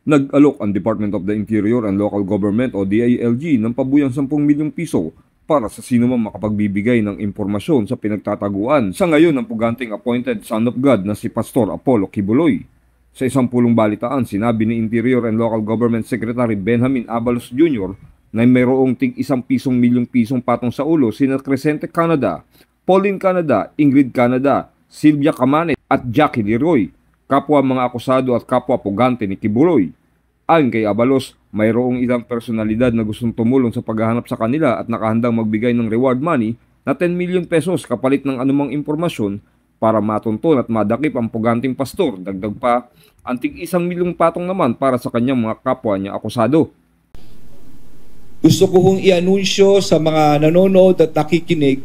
Nag-alok ang Department of the Interior and Local Government o DILG ng pabuyang 10 milyong piso para sa sino man makapagbibigay ng impormasyon sa pinagtataguan sa ngayon ng puganting appointed Son of God na si Pastor Apollo Kibuloy. Sa isang pulong balitaan, sinabi ni Interior and Local Government Secretary Benjamin Abalos Jr. na mayroong tig 1 milyong pisong patong sa ulo sina Crescente Canada, Pauline Canada, Ingrid Canada, Sylvia Camane at Jackie Leroy, kapwa mga akusado at kapwa pugante ni Kibuloy. Ayon kay Abalos, mayroong ilang personalidad na gustong tumulong sa paghahanap sa kanila at nakahandang magbigay ng reward money na 10 million pesos kapalit ng anumang impormasyon para matunton at madakip ang puganting pastor. Dagdag pa, antig 1 milyong patong naman para sa kanyang mga kapwa niya akusado. Gusto ko hong i-anunsyo sa mga nanonood at nakikinig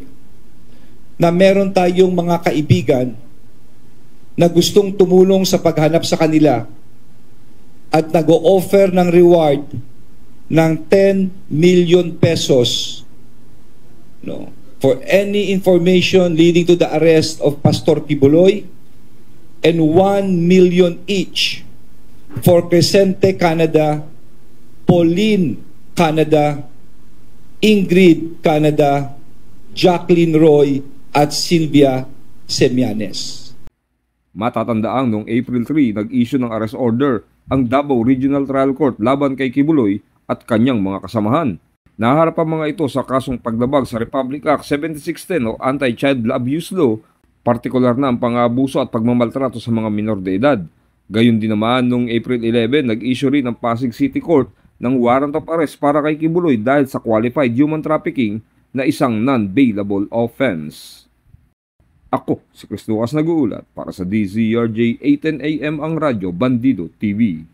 na meron tayong mga kaibigan na gustong tumulong sa paghanap sa kanila at nag-o-offer ng reward ng 10 million pesos for any information leading to the arrest of Pastor Kibuloy and 1 million each for Crescente Canada, Pauline Canada, Ingrid Canada, Jacqueline Roy at Sylvia Semianes. Matatandaang noong April 3, nag-issue ng arrest order ang Davao Regional Trial Court laban kay Kibuloy at kanyang mga kasamahan. Naharap ang mga ito sa kasong paglabag sa Republic Act 7610 o Anti-Child Abuse Law, partikular na ang pang-abuso at pagmamaltrato sa mga minor de edad. Gayon din naman noong April 11, nag-issue rin ang Pasig City Court ng warrant of arrest para kay Kibuloy dahil sa qualified human trafficking na isang non-bailable offense. Ako, si Chris Lucas nag-uulat para sa DZRJ 810 AM ang Radyo Bandido TV.